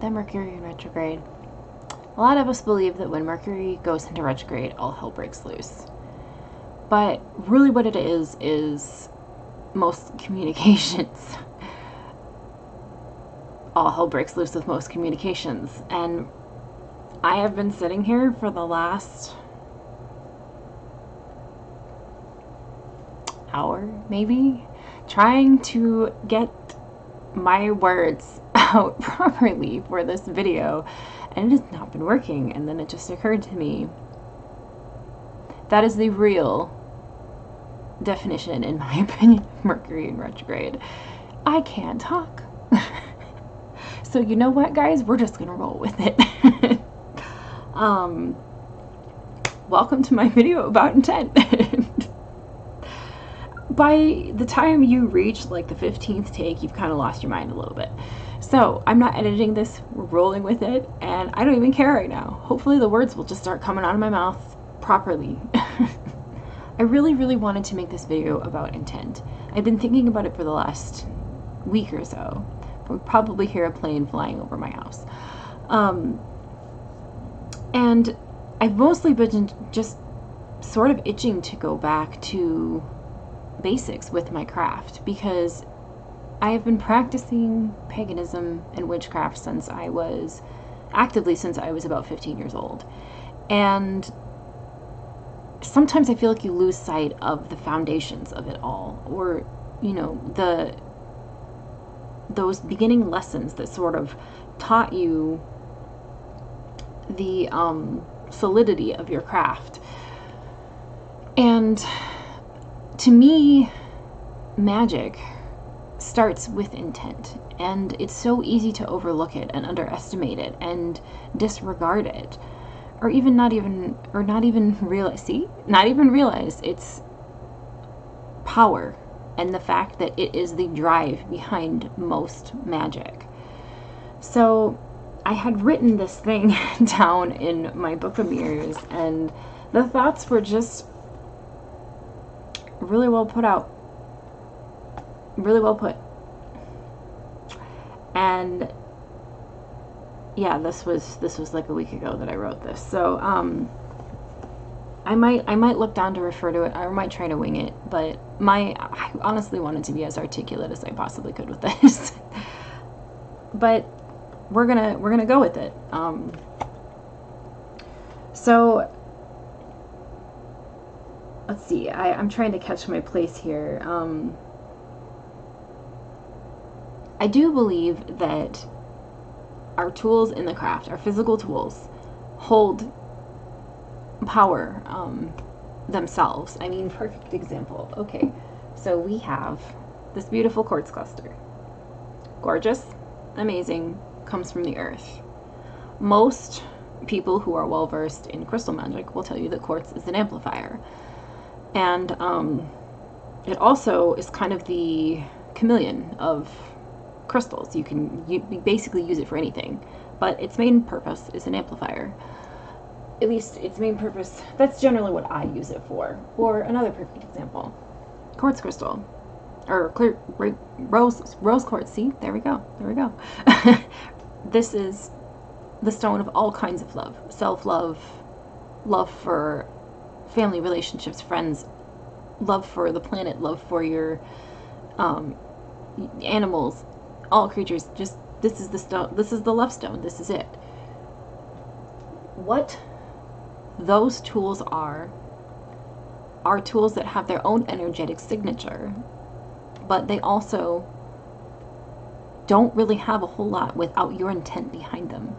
that Mercury in retrograde. A lot of us believe that when Mercury goes into retrograde, all hell breaks loose. But really what it is most communications. All hell breaks loose with most communications. And I have been sitting here for the last hour, maybe, trying to get my words out properly for this video, and it has not been working. And then it just occurred to me, that is the real definition, in my opinion, of Mercury in retrograde. I can't talk. So you know what, guys? We're just gonna roll with it. Welcome to my video about intent. By the time you reach like the 15th take, you've kind of lost your mind a little bit. So I'm not editing this, we're rolling with it, and I don't even care right now. Hopefully the words will just start coming out of my mouth properly. I really, really wanted to make this video about intent. I've been thinking about it for the last week or so. We'll probably hear a plane flying over my house. And I've mostly been just sort of itching to go back to basics with my craft, because I have been practicing paganism and witchcraft since I was about 15 years old. And sometimes I feel like you lose sight of the foundations of it all, or, you know, those beginning lessons that sort of taught you the solidity of your craft. And to me, magic starts with intent, and it's so easy to overlook it and underestimate it and disregard it, or not even realize its power and the fact that it is the drive behind most magic. So I had written this thing down in my book of mirrors, and the thoughts were just really well put out. Really well put. And yeah, this was like a week ago that I wrote this. So I might look down to refer to it. I might try to wing it, but I honestly wanted to be as articulate as I possibly could with this. But we're gonna go with it. So let's see. I'm trying to catch my place here. I do believe that our tools in the craft, our physical tools, hold power themselves. I mean, perfect example. Okay, so we have this beautiful quartz cluster. Gorgeous, amazing, comes from the earth. Most people who are well versed in crystal magic will tell you that quartz is an amplifier. And it also is kind of the chameleon of crystals. You basically use it for anything, but its main purpose is an amplifier. At least its main purpose, that's generally what I use it for. Or another perfect example, quartz crystal, or clear rose quartz. See, there we go. This is the stone of all kinds of love: self-love, love for family relationships, friends, love for the planet, love for your animals, all creatures. Just, this is the stone, this is the love stone, this is it. What those tools are tools that have their own energetic signature, but they also don't really have a whole lot without your intent behind them.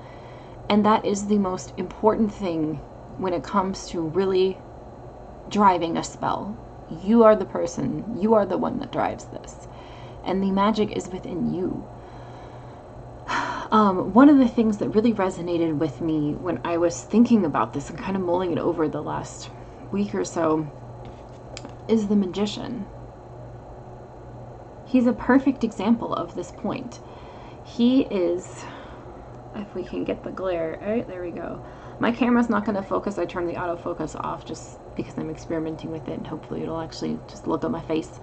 And that is the most important thing when it comes to really driving a spell. You are the person, you are the one that drives this, and the magic is within you. One of the things that really resonated with me when I was thinking about this and kind of mulling it over the last week or so is the magician. He's a perfect example of this point. He is, if we can get the glare, right, there we go. My camera's not going to focus. I turned the autofocus off just because I'm experimenting with it, and hopefully it'll actually just look at my face.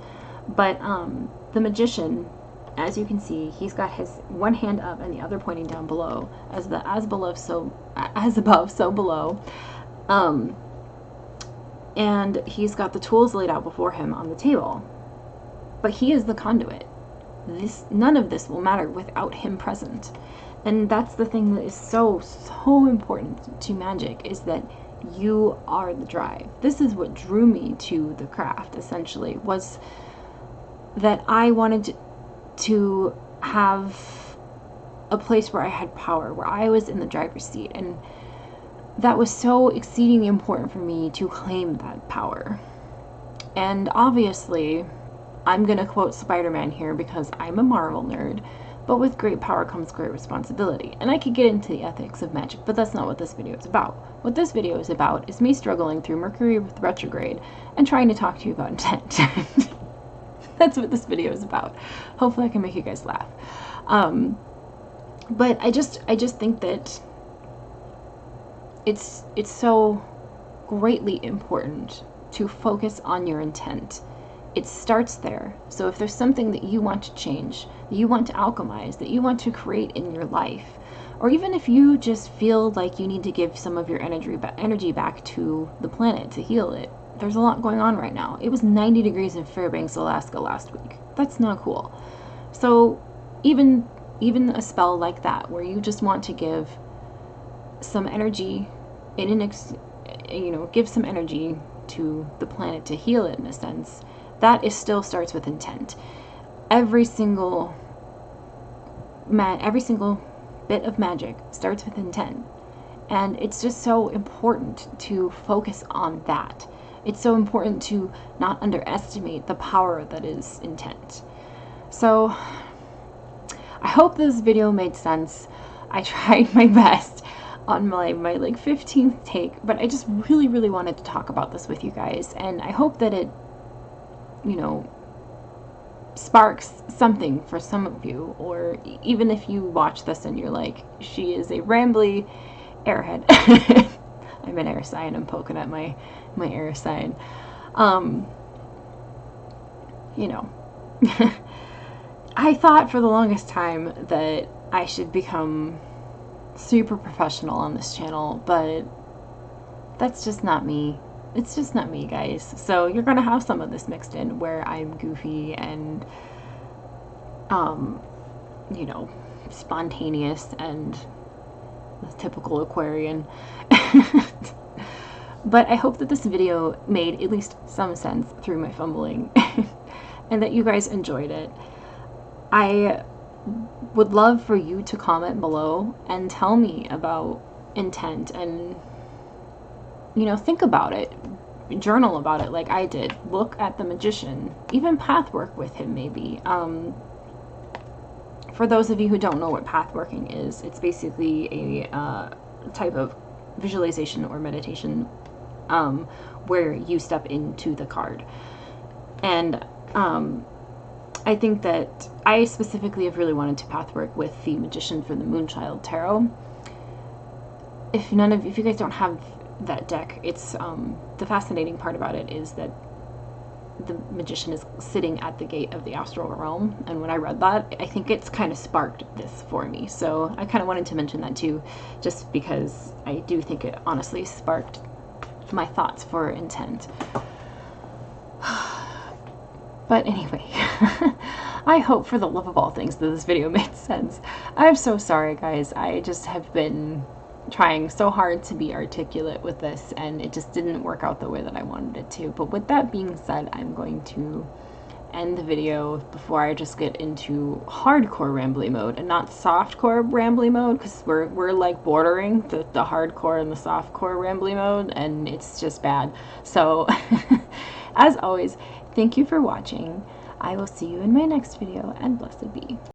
But the magician as you can see, he's got his one hand up and the other pointing down below, as above, so below. And he's got the tools laid out before him on the table. But he is the conduit. None of this will matter without him present. And that's the thing that is so important to magic, is that you are the drive. This is what drew me to the craft, essentially, was that I wanted to have a place where I had power, where I was in the driver's seat. And that was so exceedingly important for me to claim that power. And obviously, I'm going to quote Spider-Man here because I'm a Marvel nerd, but with great power comes great responsibility. And I could get into the ethics of magic, but that's not what this video is about. What this video is about is me struggling through Mercury retrograde and trying to talk to you about intent. That's what this video is about. Hopefully I can make you guys laugh. But I just think that it's so greatly important to focus on your intent. It starts there. So if there's something that you want to change, that you want to alchemize, that you want to create in your life, or even if you just feel like you need to give some of your energy back to the planet to heal it, there's a lot going on right now. It was 90 degrees in Fairbanks, Alaska last week. That's not cool. So even a spell like that, where you just want to give some energy give some energy to the planet to heal it, in a sense, that still starts with intent. Every single bit of magic starts with intent, and it's just so important to focus on that. It's so important to not underestimate the power that is intent. So I hope this video made sense. I tried my best on my like 15th take, but I just really wanted to talk about this with you guys, and I hope that it sparks something for some of you, or even if you watch this and you're like, she is a rambly airhead. I'm an air sign, I'm poking at my air sign. I thought for the longest time that I should become super professional on this channel, but that's just not me. It's just not me, guys. So you're gonna have some of this mixed in, where I'm goofy and spontaneous and the typical Aquarian. But I hope that this video made at least some sense through my fumbling and that you guys enjoyed it. I would love for you to comment below and tell me about intent, and think about it, journal about it like I did, look at the magician, even path work with him maybe. For those of you who don't know what path working is, it's basically a type of visualization or meditation where you step into the card. And I think that I specifically have really wanted to path work with the Magician for the Moonchild Tarot. If you guys don't have that deck, it's the fascinating part about it is that the magician is sitting at the gate of the astral realm, and when I read that, I think it's kind of sparked this for me. So I kind of wanted to mention that too, just because I do think it honestly sparked my thoughts for intent. But anyway, I hope for the love of all things that this video made sense. I'm so sorry, guys. I just have been trying so hard to be articulate with this, and it just didn't work out the way that I wanted it to. But with that being said, I'm going to end the video before I just get into hardcore rambly mode and not softcore rambly mode, because we're like bordering the hardcore and the softcore rambly mode, and it's just bad. So as always, thank you for watching. I will see you in my next video, and blessed be.